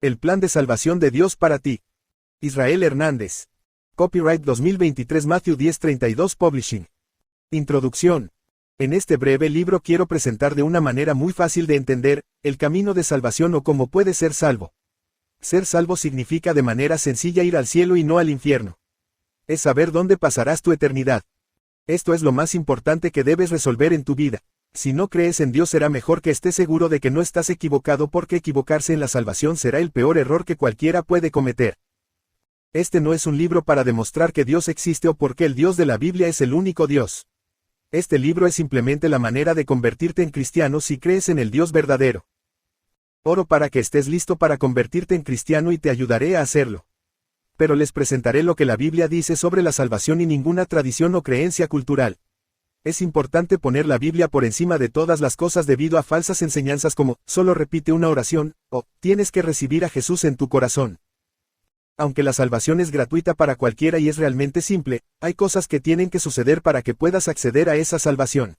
El plan de salvación de Dios para ti. Israel Hernández. Copyright 2023 Matthew 1032 Publishing. Introducción. En este breve libro quiero presentar de una manera muy fácil de entender, el camino de salvación o cómo puedes ser salvo. Ser salvo significa de manera sencilla ir al cielo y no al infierno. Es saber dónde pasarás tu eternidad. Esto es lo más importante que debes resolver en tu vida. Si no crees en Dios será mejor que estés seguro de que no estás equivocado, porque equivocarse en la salvación será el peor error que cualquiera puede cometer. Este no es un libro para demostrar que Dios existe o porque el Dios de la Biblia es el único Dios. Este libro es simplemente la manera de convertirte en cristiano si crees en el Dios verdadero. Oro para que estés listo para convertirte en cristiano y te ayudaré a hacerlo. Pero les presentaré lo que la Biblia dice sobre la salvación y ninguna tradición o creencia cultural. Es importante poner la Biblia por encima de todas las cosas debido a falsas enseñanzas como, solo repite una oración, o, tienes que recibir a Jesús en tu corazón. Aunque la salvación es gratuita para cualquiera y es realmente simple, hay cosas que tienen que suceder para que puedas acceder a esa salvación.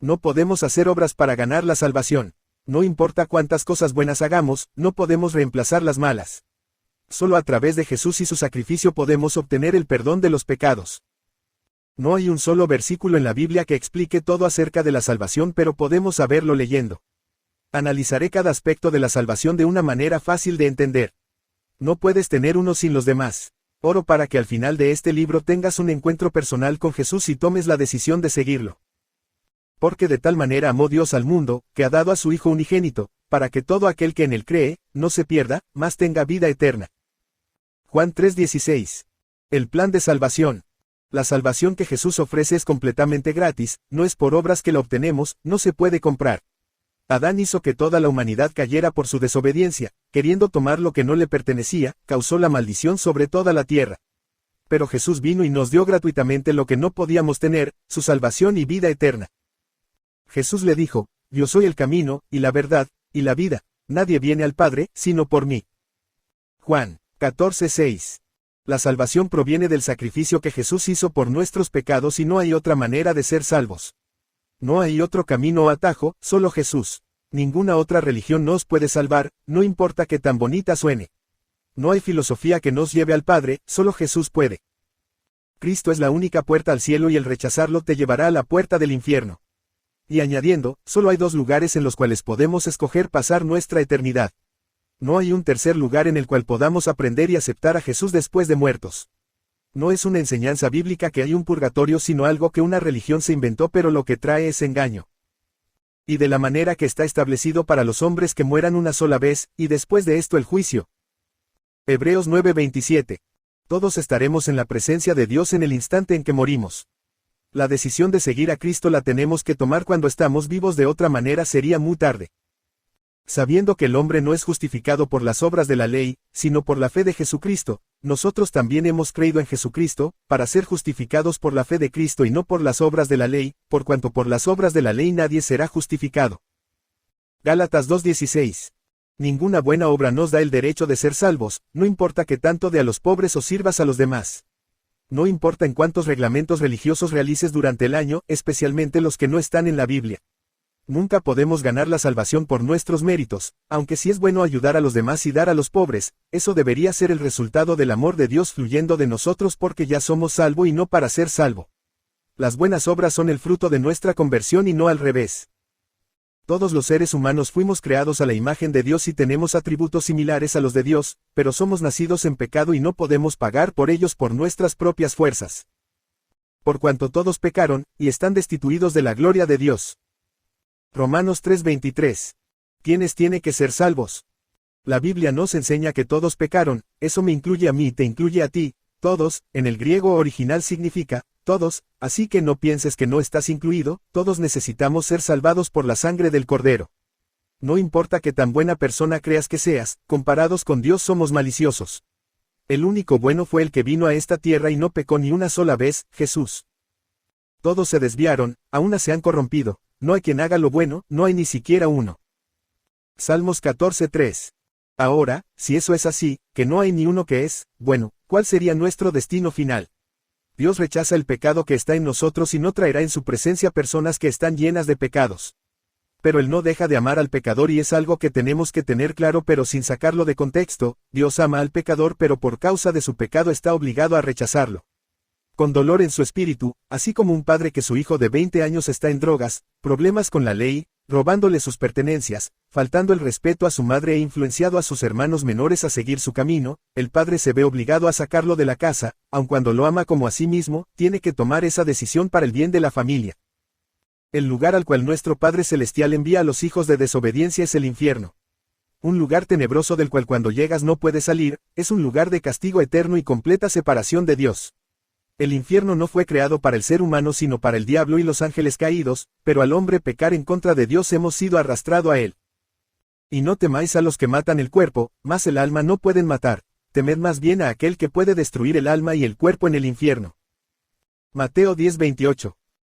No podemos hacer obras para ganar la salvación. No importa cuántas cosas buenas hagamos, no podemos reemplazar las malas. Solo a través de Jesús y su sacrificio podemos obtener el perdón de los pecados. No hay un solo versículo en la Biblia que explique todo acerca de la salvación, pero podemos saberlo leyendo. Analizaré cada aspecto de la salvación de una manera fácil de entender. No puedes tener uno sin los demás. Oro para que al final de este libro tengas un encuentro personal con Jesús y tomes la decisión de seguirlo. Porque de tal manera amó Dios al mundo, que ha dado a su Hijo unigénito, para que todo aquel que en él cree, no se pierda, mas tenga vida eterna. Juan 3:16. El plan de salvación. La salvación que Jesús ofrece es completamente gratis, no es por obras que la obtenemos, no se puede comprar. Adán hizo que toda la humanidad cayera por su desobediencia, queriendo tomar lo que no le pertenecía, causó la maldición sobre toda la tierra. Pero Jesús vino y nos dio gratuitamente lo que no podíamos tener, su salvación y vida eterna. Jesús le dijo, yo soy el camino, y la verdad, y la vida, nadie viene al Padre, sino por mí. Juan 14:6. La salvación proviene del sacrificio que Jesús hizo por nuestros pecados y no hay otra manera de ser salvos. No hay otro camino o atajo, solo Jesús. Ninguna otra religión nos puede salvar, no importa que tan bonita suene. No hay filosofía que nos lleve al Padre, solo Jesús puede. Cristo es la única puerta al cielo y el rechazarlo te llevará a la puerta del infierno. Y añadiendo, solo hay dos lugares en los cuales podemos escoger pasar nuestra eternidad. No hay un tercer lugar en el cual podamos aprender y aceptar a Jesús después de muertos. No es una enseñanza bíblica que hay un purgatorio, sino algo que una religión se inventó, pero lo que trae es engaño. Y de la manera que está establecido para los hombres que mueran una sola vez, y después de esto el juicio. Hebreos 9:27. Todos estaremos en la presencia de Dios en el instante en que morimos. La decisión de seguir a Cristo la tenemos que tomar cuando estamos vivos, de otra manera sería muy tarde. Sabiendo que el hombre no es justificado por las obras de la ley, sino por la fe de Jesucristo, nosotros también hemos creído en Jesucristo, para ser justificados por la fe de Cristo y no por las obras de la ley, por cuanto por las obras de la ley nadie será justificado. Gálatas 2:16. Ninguna buena obra nos da el derecho de ser salvos, no importa que tanto dé a los pobres o sirvas a los demás. No importa en cuántos reglamentos religiosos realices durante el año, especialmente los que no están en la Biblia. Nunca podemos ganar la salvación por nuestros méritos, aunque sí es bueno ayudar a los demás y dar a los pobres, eso debería ser el resultado del amor de Dios fluyendo de nosotros porque ya somos salvo y no para ser salvo. Las buenas obras son el fruto de nuestra conversión y no al revés. Todos los seres humanos fuimos creados a la imagen de Dios y tenemos atributos similares a los de Dios, pero somos nacidos en pecado y no podemos pagar por ellos por nuestras propias fuerzas. Por cuanto todos pecaron, y están destituidos de la gloria de Dios. Romanos 3:23. ¿Quiénes tienen que ser salvos? La Biblia nos enseña que todos pecaron, eso me incluye a mí y te incluye a ti, todos, en el griego original significa, todos, así que no pienses que no estás incluido, todos necesitamos ser salvados por la sangre del Cordero. No importa que tan buena persona creas que seas, comparados con Dios somos maliciosos. El único bueno fue el que vino a esta tierra y no pecó ni una sola vez, Jesús. Todos se desviaron, aún se han corrompido. No hay quien haga lo bueno, no hay ni siquiera uno. Salmos 14:3. Ahora, si eso es así, que no hay ni uno que es, bueno, ¿cuál sería nuestro destino final? Dios rechaza el pecado que está en nosotros y no traerá en su presencia personas que están llenas de pecados. Pero él no deja de amar al pecador y es algo que tenemos que tener claro pero sin sacarlo de contexto. Dios ama al pecador pero por causa de su pecado está obligado a rechazarlo. Con dolor en su espíritu, así como un padre que su hijo de 20 años está en drogas, problemas con la ley, robándole sus pertenencias, faltando el respeto a su madre e influenciado a sus hermanos menores a seguir su camino, el padre se ve obligado a sacarlo de la casa, aun cuando lo ama como a sí mismo, tiene que tomar esa decisión para el bien de la familia. El lugar al cual nuestro Padre Celestial envía a los hijos de desobediencia es el infierno. Un lugar tenebroso del cual cuando llegas no puedes salir, es un lugar de castigo eterno y completa separación de Dios. El infierno no fue creado para el ser humano sino para el diablo y los ángeles caídos, pero al hombre pecar en contra de Dios hemos sido arrastrado a él. Y no temáis a los que matan el cuerpo, mas el alma no pueden matar, temed más bien a aquel que puede destruir el alma y el cuerpo en el infierno. Mateo 10:28.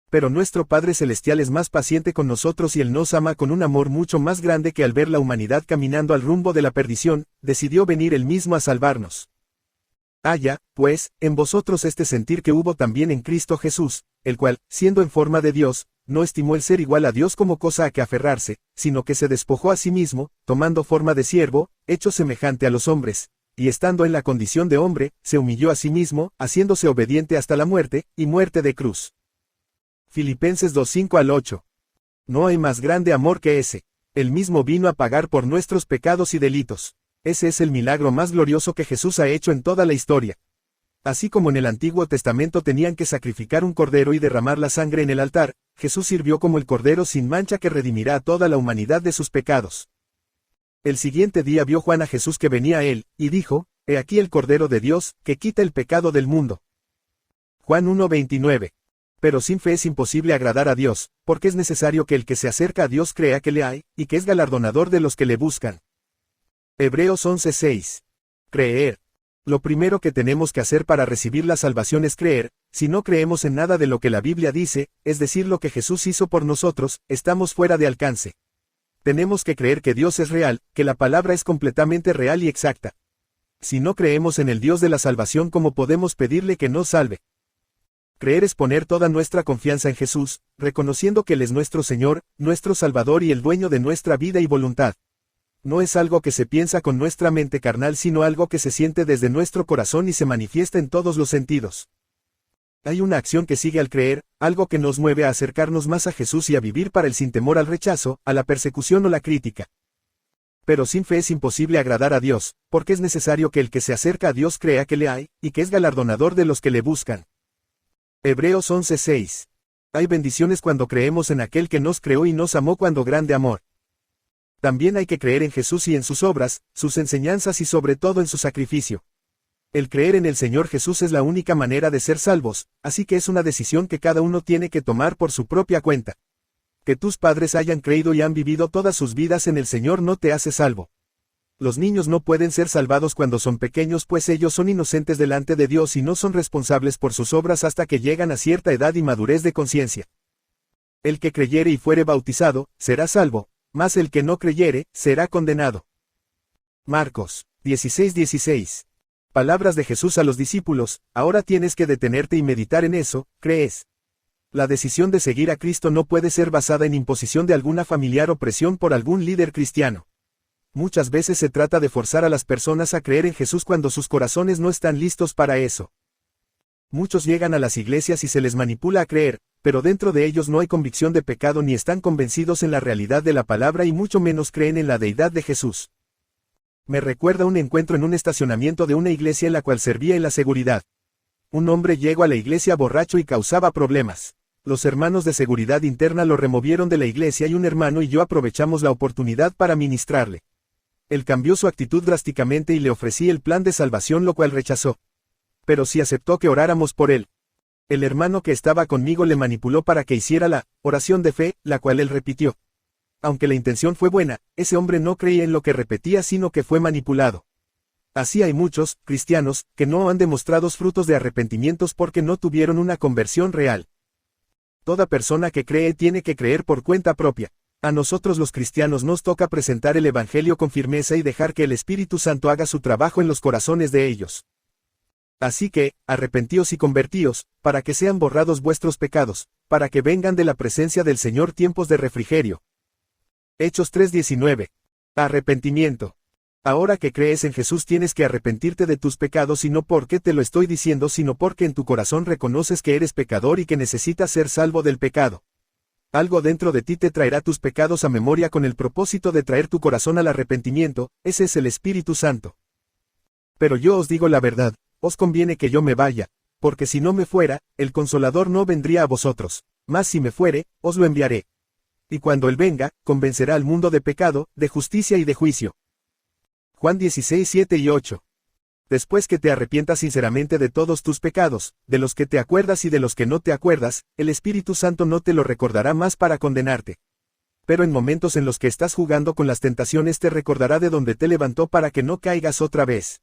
Pero nuestro Padre Celestial es más paciente con nosotros y Él nos ama con un amor mucho más grande que al ver la humanidad caminando al rumbo de la perdición, decidió venir Él mismo a salvarnos. Haya, pues, en vosotros este sentir que hubo también en Cristo Jesús, el cual, siendo en forma de Dios, no estimó el ser igual a Dios como cosa a que aferrarse, sino que se despojó a sí mismo, tomando forma de siervo, hecho semejante a los hombres, y estando en la condición de hombre, se humilló a sí mismo, haciéndose obediente hasta la muerte, y muerte de cruz. Filipenses 2:5-8. No hay más grande amor que ese. Él mismo vino a pagar por nuestros pecados y delitos. Ese es el milagro más glorioso que Jesús ha hecho en toda la historia. Así como en el Antiguo Testamento tenían que sacrificar un cordero y derramar la sangre en el altar, Jesús sirvió como el cordero sin mancha que redimirá a toda la humanidad de sus pecados. El siguiente día vio Juan a Jesús que venía a él, y dijo, He aquí el Cordero de Dios, que quita el pecado del mundo. Juan 1:29. Pero sin fe es imposible agradar a Dios, porque es necesario que el que se acerca a Dios crea que le hay, y que es galardonador de los que le buscan. Hebreos 11:6. Creer. Lo primero que tenemos que hacer para recibir la salvación es creer. Si no creemos en nada de lo que la Biblia dice, es decir, lo que Jesús hizo por nosotros, estamos fuera de alcance. Tenemos que creer que Dios es real, que la palabra es completamente real y exacta. Si no creemos en el Dios de la salvación, ¿cómo podemos pedirle que nos salve? Creer es poner toda nuestra confianza en Jesús, reconociendo que Él es nuestro Señor, nuestro Salvador y el dueño de nuestra vida y voluntad. No es algo que se piensa con nuestra mente carnal sino algo que se siente desde nuestro corazón y se manifiesta en todos los sentidos. Hay una acción que sigue al creer, algo que nos mueve a acercarnos más a Jesús y a vivir para Él sin temor al rechazo, a la persecución o la crítica. Pero sin fe es imposible agradar a Dios, porque es necesario que el que se acerca a Dios crea que le hay, y que es galardonador de los que le buscan. Hebreos 11:6. Hay bendiciones cuando creemos en aquel que nos creó y nos amó cuando grande amor. También hay que creer en Jesús y en sus obras, sus enseñanzas y sobre todo en su sacrificio. El creer en el Señor Jesús es la única manera de ser salvos, así que es una decisión que cada uno tiene que tomar por su propia cuenta. Que tus padres hayan creído y han vivido todas sus vidas en el Señor no te hace salvo. Los niños no pueden ser salvados cuando son pequeños pues ellos son inocentes delante de Dios y no son responsables por sus obras hasta que llegan a cierta edad y madurez de conciencia. El que creyere y fuere bautizado, será salvo, mas el que no creyere, será condenado. Marcos 16:16. Palabras de Jesús a los discípulos, ahora tienes que detenerte y meditar en eso, ¿crees? La decisión de seguir a Cristo no puede ser basada en imposición de alguna familiar o presión por algún líder cristiano. Muchas veces se trata de forzar a las personas a creer en Jesús cuando sus corazones no están listos para eso. Muchos llegan a las iglesias y se les manipula a creer, pero dentro de ellos no hay convicción de pecado ni están convencidos en la realidad de la palabra y mucho menos creen en la deidad de Jesús. Me recuerda un encuentro en un estacionamiento de una iglesia en la cual servía en la seguridad. Un hombre llegó a la iglesia borracho y causaba problemas. Los hermanos de seguridad interna lo removieron de la iglesia y un hermano y yo aprovechamos la oportunidad para ministrarle. Él cambió su actitud drásticamente y le ofrecí el plan de salvación lo cual rechazó. Pero sí aceptó que oráramos por él. El hermano que estaba conmigo le manipuló para que hiciera la oración de fe, la cual él repitió. Aunque la intención fue buena, ese hombre no creía en lo que repetía sino que fue manipulado. Así hay muchos, cristianos, que no han demostrado frutos de arrepentimientos porque no tuvieron una conversión real. Toda persona que cree tiene que creer por cuenta propia. A nosotros los cristianos nos toca presentar el Evangelio con firmeza y dejar que el Espíritu Santo haga su trabajo en los corazones de ellos. Así que, arrepentíos y convertíos, para que sean borrados vuestros pecados, para que vengan de la presencia del Señor tiempos de refrigerio. Hechos 3:19. Arrepentimiento. Ahora que crees en Jesús tienes que arrepentirte de tus pecados y no porque te lo estoy diciendo sino porque en tu corazón reconoces que eres pecador y que necesitas ser salvo del pecado. Algo dentro de ti te traerá tus pecados a memoria con el propósito de traer tu corazón al arrepentimiento, ese es el Espíritu Santo. Pero yo os digo la verdad, os conviene que yo me vaya, porque si no me fuera, el Consolador no vendría a vosotros, mas si me fuere, os lo enviaré. Y cuando Él venga, convencerá al mundo de pecado, de justicia y de juicio. Juan 16:7 y 8. Después que te arrepientas sinceramente de todos tus pecados, de los que te acuerdas y de los que no te acuerdas, el Espíritu Santo no te lo recordará más para condenarte. Pero en momentos en los que estás jugando con las tentaciones te recordará de donde te levantó para que no caigas otra vez.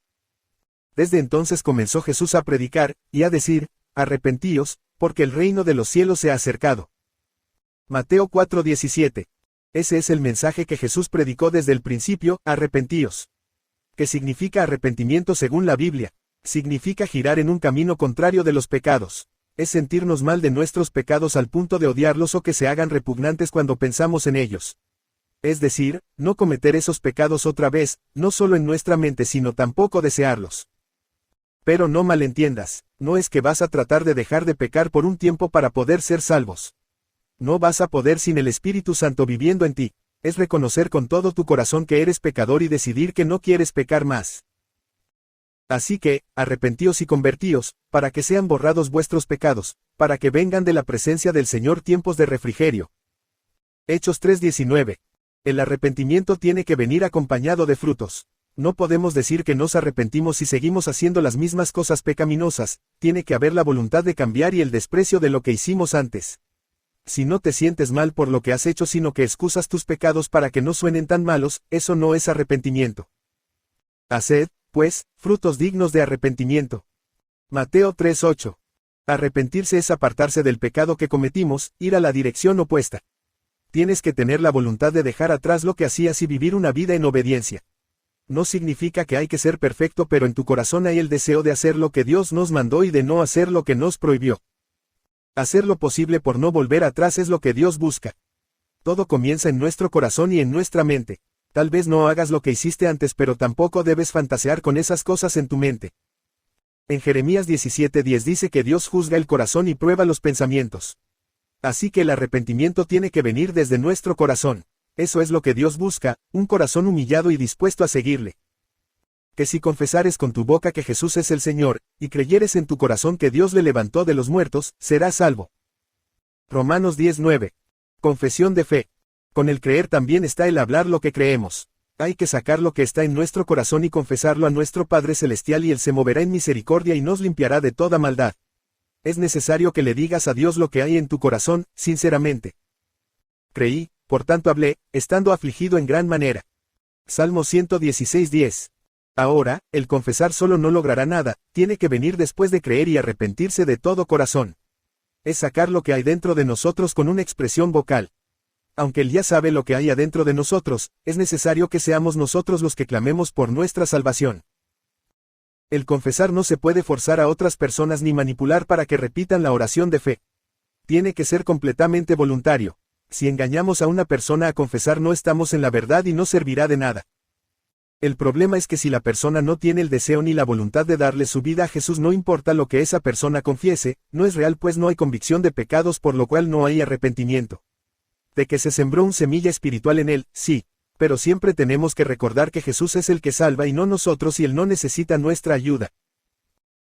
Desde entonces comenzó Jesús a predicar, y a decir, arrepentíos, porque el reino de los cielos se ha acercado. Mateo 4:17. Ese es el mensaje que Jesús predicó desde el principio, arrepentíos. ¿Qué significa arrepentimiento según la Biblia? Significa girar en un camino contrario de los pecados. Es sentirnos mal de nuestros pecados al punto de odiarlos o que se hagan repugnantes cuando pensamos en ellos. Es decir, no cometer esos pecados otra vez, no solo en nuestra mente sino tampoco desearlos. Pero no malentiendas, no es que vas a tratar de dejar de pecar por un tiempo para poder ser salvos. No vas a poder sin el Espíritu Santo viviendo en ti. Es reconocer con todo tu corazón que eres pecador y decidir que no quieres pecar más. Así que, arrepentíos y convertíos, para que sean borrados vuestros pecados, para que vengan de la presencia del Señor tiempos de refrigerio. Hechos 3:19. El arrepentimiento tiene que venir acompañado de frutos. No podemos decir que nos arrepentimos si seguimos haciendo las mismas cosas pecaminosas, tiene que haber la voluntad de cambiar y el desprecio de lo que hicimos antes. Si no te sientes mal por lo que has hecho sino que excusas tus pecados para que no suenen tan malos, eso no es arrepentimiento. Haced, pues, frutos dignos de arrepentimiento. Mateo 3:8. Arrepentirse es apartarse del pecado que cometimos, ir a la dirección opuesta. Tienes que tener la voluntad de dejar atrás lo que hacías y vivir una vida en obediencia. No significa que hay que ser perfecto, pero en tu corazón hay el deseo de hacer lo que Dios nos mandó y de no hacer lo que nos prohibió. Hacer lo posible por no volver atrás es lo que Dios busca. Todo comienza en nuestro corazón y en nuestra mente. Tal vez no hagas lo que hiciste antes, pero tampoco debes fantasear con esas cosas en tu mente. En Jeremías 17:10 dice que Dios juzga el corazón y prueba los pensamientos. Así que el arrepentimiento tiene que venir desde nuestro corazón. Eso es lo que Dios busca, un corazón humillado y dispuesto a seguirle. Que si confesares con tu boca que Jesús es el Señor, y creyeres en tu corazón que Dios le levantó de los muertos, serás salvo. Romanos 10:9. Confesión de fe. Con el creer también está el hablar lo que creemos. Hay que sacar lo que está en nuestro corazón y confesarlo a nuestro Padre Celestial y Él se moverá en misericordia y nos limpiará de toda maldad. Es necesario que le digas a Dios lo que hay en tu corazón, sinceramente. Creí, por tanto hablé, estando afligido en gran manera. Salmo 116:10. Ahora, el confesar solo no logrará nada, tiene que venir después de creer y arrepentirse de todo corazón. Es sacar lo que hay dentro de nosotros con una expresión vocal. Aunque Él ya sabe lo que hay adentro de nosotros, es necesario que seamos nosotros los que clamemos por nuestra salvación. El confesar no se puede forzar a otras personas ni manipular para que repitan la oración de fe. Tiene que ser completamente voluntario. Si engañamos a una persona a confesar no estamos en la verdad y no servirá de nada. El problema es que si la persona no tiene el deseo ni la voluntad de darle su vida a Jesús, no importa lo que esa persona confiese, no es real, pues no hay convicción de pecados, por lo cual no hay arrepentimiento. De que se sembró una semilla espiritual en él, sí, pero siempre tenemos que recordar que Jesús es el que salva y no nosotros, y Él no necesita nuestra ayuda.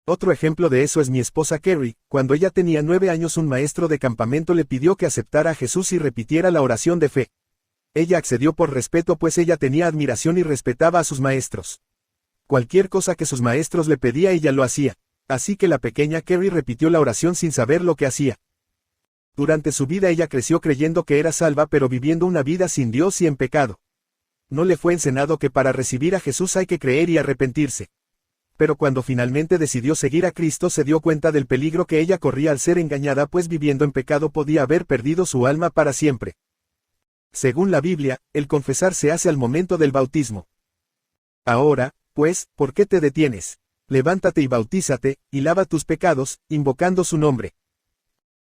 Otro ejemplo de eso es mi esposa Carrie. Cuando ella tenía 9 años, un maestro de campamento le pidió que aceptara a Jesús y repitiera la oración de fe. Ella accedió por respeto, pues ella tenía admiración y respetaba a sus maestros. Cualquier cosa que sus maestros le pedía ella lo hacía. Así que la pequeña Carrie repitió la oración sin saber lo que hacía. Durante su vida ella creció creyendo que era salva, pero viviendo una vida sin Dios y en pecado. No le fue enseñado que para recibir a Jesús hay que creer y arrepentirse. Pero cuando finalmente decidió seguir a Cristo se dio cuenta del peligro que ella corría al ser engañada, pues viviendo en pecado podía haber perdido su alma para siempre. Según la Biblia, el confesar se hace al momento del bautismo. Ahora, pues, ¿por qué te detienes? Levántate y bautízate, y lava tus pecados, invocando su nombre.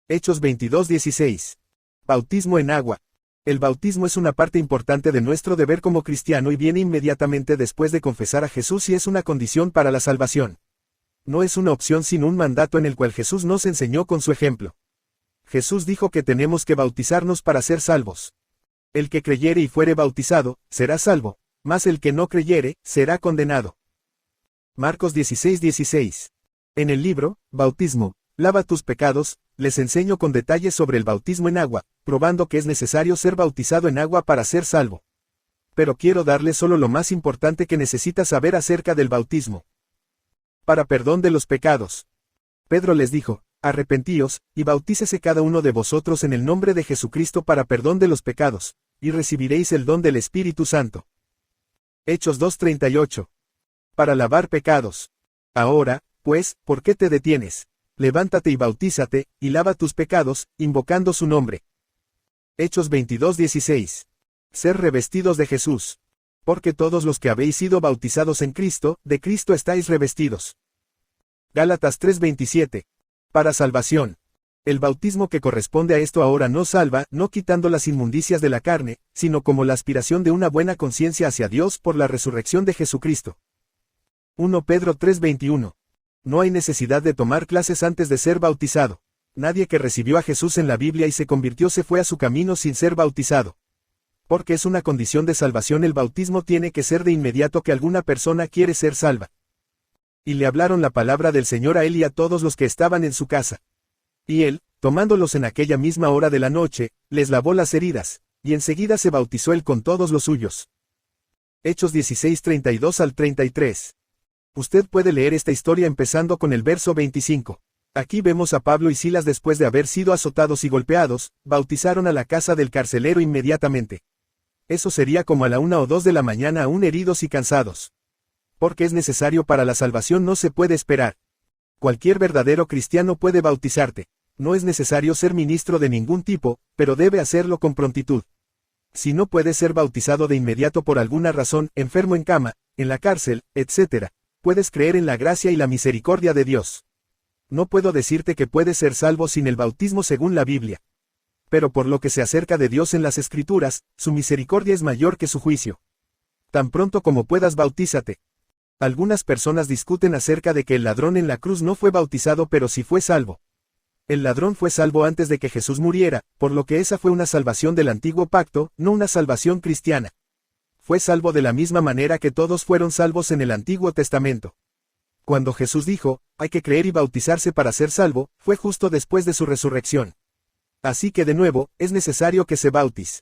Hechos 22:16. Bautismo en agua. El bautismo es una parte importante de nuestro deber como cristiano y viene inmediatamente después de confesar a Jesús y es una condición para la salvación. No es una opción sino un mandato en el cual Jesús nos enseñó con su ejemplo. Jesús dijo que tenemos que bautizarnos para ser salvos. El que creyere y fuere bautizado, será salvo, mas el que no creyere, será condenado. Marcos 16:16. En el libro, Bautismo, lava tus pecados, les enseño con detalles sobre el bautismo en agua, probando que es necesario ser bautizado en agua para ser salvo. Pero quiero darles solo lo más importante que necesitas saber acerca del bautismo. Para perdón de los pecados. Pedro les dijo, arrepentíos, y bautícese cada uno de vosotros en el nombre de Jesucristo para perdón de los pecados, y recibiréis el don del Espíritu Santo. Hechos 2:38. Para lavar pecados. Ahora, pues, ¿por qué te detienes? Levántate y bautízate, y lava tus pecados, invocando su nombre. Hechos 22:16. Ser revestidos de Jesús. Porque todos los que habéis sido bautizados en Cristo, de Cristo estáis revestidos. Gálatas 3:27. Para salvación. El bautismo que corresponde a esto ahora no salva, no quitando las inmundicias de la carne, sino como la aspiración de una buena conciencia hacia Dios por la resurrección de Jesucristo. 1 Pedro 3:21. No hay necesidad de tomar clases antes de ser bautizado. Nadie que recibió a Jesús en la Biblia y se convirtió se fue a su camino sin ser bautizado. Porque es una condición de salvación, el bautismo tiene que ser de inmediato que alguna persona quiere ser salva. Y le hablaron la palabra del Señor a él y a todos los que estaban en su casa. Y él, tomándolos en aquella misma hora de la noche, les lavó las heridas, y enseguida se bautizó él con todos los suyos. Hechos 16:32 al 33. Usted puede leer esta historia empezando con el verso 25. Aquí vemos a Pablo y Silas después de haber sido azotados y golpeados, bautizaron a la casa del carcelero inmediatamente. Eso sería como a la 1 o 2 de la mañana aún heridos y cansados. Porque es necesario para la salvación, no se puede esperar. Cualquier verdadero cristiano puede bautizarte. No es necesario ser ministro de ningún tipo, pero debe hacerlo con prontitud. Si no puedes ser bautizado de inmediato por alguna razón, enfermo en cama, en la cárcel, etc., puedes creer en la gracia y la misericordia de Dios. No puedo decirte que puedes ser salvo sin el bautismo según la Biblia. Pero por lo que se acerca de Dios en las Escrituras, su misericordia es mayor que su juicio. Tan pronto como puedas, bautízate. Algunas personas discuten acerca de que el ladrón en la cruz no fue bautizado pero sí fue salvo. El ladrón fue salvo antes de que Jesús muriera, por lo que esa fue una salvación del antiguo pacto, no una salvación cristiana. Fue salvo de la misma manera que todos fueron salvos en el Antiguo Testamento. Cuando Jesús dijo, hay que creer y bautizarse para ser salvo, fue justo después de su resurrección. Así que de nuevo, es necesario que se bautice.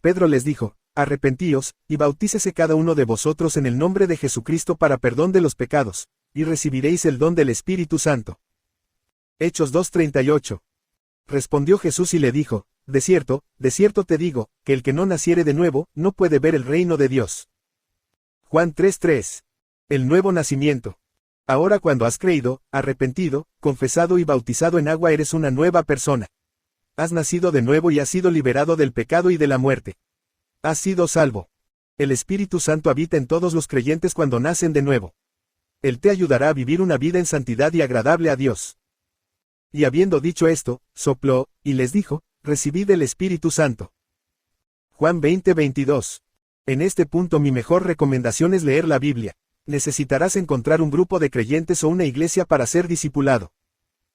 Pedro les dijo, arrepentíos, y bautícese cada uno de vosotros en el nombre de Jesucristo para perdón de los pecados, y recibiréis el don del Espíritu Santo. Hechos 2:38. Respondió Jesús y le dijo, de cierto te digo, que el que no naciere de nuevo, no puede ver el reino de Dios. Juan 3:3. El nuevo nacimiento. Ahora cuando has creído, arrepentido, confesado y bautizado en agua eres una nueva persona. Has nacido de nuevo y has sido liberado del pecado y de la muerte. Has sido salvo. El Espíritu Santo habita en todos los creyentes cuando nacen de nuevo. Él te ayudará a vivir una vida en santidad y agradable a Dios. Y habiendo dicho esto, sopló, y les dijo, recibid el Espíritu Santo. Juan 20:22. En este punto mi mejor recomendación es leer la Biblia. Necesitarás encontrar un grupo de creyentes o una iglesia para ser discipulado.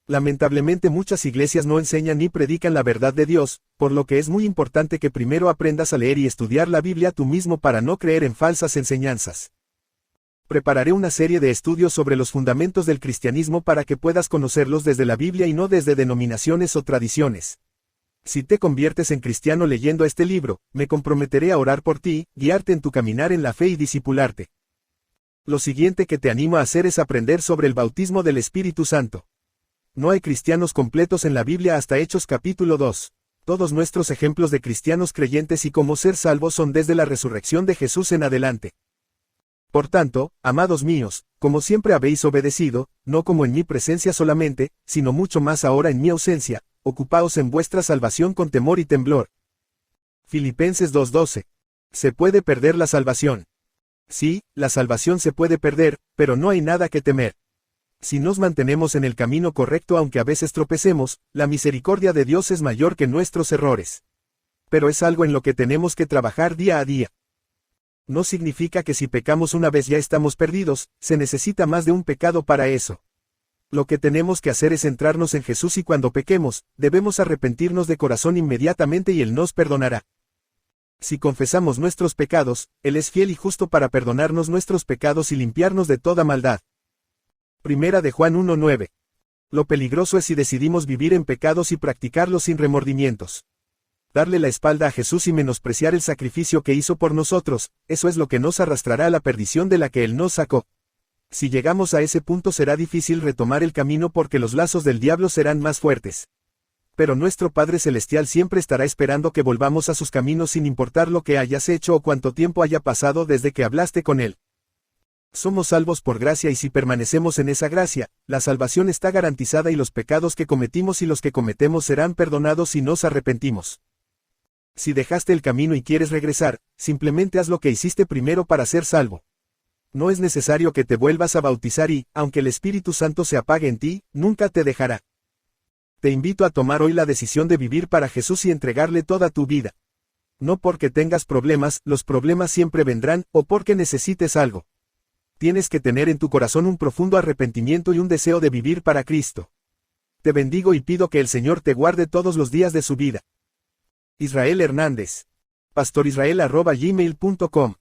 Lamentablemente muchas iglesias no enseñan ni predican la verdad de Dios, por lo que es muy importante que primero aprendas a leer y estudiar la Biblia tú mismo para no creer en falsas enseñanzas. Prepararé una serie de estudios sobre los fundamentos del cristianismo para que puedas conocerlos desde la Biblia y no desde denominaciones o tradiciones. Si te conviertes en cristiano leyendo este libro, me comprometeré a orar por ti, guiarte en tu caminar en la fe y discipularte. Lo siguiente que te animo a hacer es aprender sobre el bautismo del Espíritu Santo. No hay cristianos completos en la Biblia hasta Hechos capítulo 2. Todos nuestros ejemplos de cristianos creyentes y cómo ser salvos son desde la resurrección de Jesús en adelante. Por tanto, amados míos, como siempre habéis obedecido, no como en mi presencia solamente, sino mucho más ahora en mi ausencia, ocupaos en vuestra salvación con temor y temblor. Filipenses 2:12. ¿Se puede perder la salvación? Sí, la salvación se puede perder, pero no hay nada que temer. Si nos mantenemos en el camino correcto aunque a veces tropecemos, la misericordia de Dios es mayor que nuestros errores. pero es algo en lo que tenemos que trabajar día a día. No significa que si pecamos una vez ya estamos perdidos, se necesita más de un pecado para eso. Lo que tenemos que hacer es centrarnos en Jesús y cuando pequemos, debemos arrepentirnos de corazón inmediatamente y Él nos perdonará. Si confesamos nuestros pecados, Él es fiel y justo para perdonarnos nuestros pecados y limpiarnos de toda maldad. Primera de Juan 1:9. Lo peligroso es si decidimos vivir en pecados y practicarlos sin remordimientos. Darle la espalda a Jesús y menospreciar el sacrificio que hizo por nosotros, eso es lo que nos arrastrará a la perdición de la que Él nos sacó. Si llegamos a ese punto será difícil retomar el camino porque los lazos del diablo serán más fuertes. Pero nuestro Padre Celestial siempre estará esperando que volvamos a sus caminos sin importar lo que hayas hecho o cuánto tiempo haya pasado desde que hablaste con Él. Somos salvos por gracia y si permanecemos en esa gracia, la salvación está garantizada y los pecados que cometimos y los que cometemos serán perdonados si nos arrepentimos. Si dejaste el camino y quieres regresar, simplemente haz lo que hiciste primero para ser salvo. No es necesario que te vuelvas a bautizar y, aunque el Espíritu Santo se apague en ti, nunca te dejará. Te invito a tomar hoy la decisión de vivir para Jesús y entregarle toda tu vida. No porque tengas problemas, los problemas siempre vendrán, o porque necesites algo. Tienes que tener en tu corazón un profundo arrepentimiento y un deseo de vivir para Cristo. Te bendigo y pido que el Señor te guarde todos los días de su vida. Israel Hernández. pastorisrael@gmail.com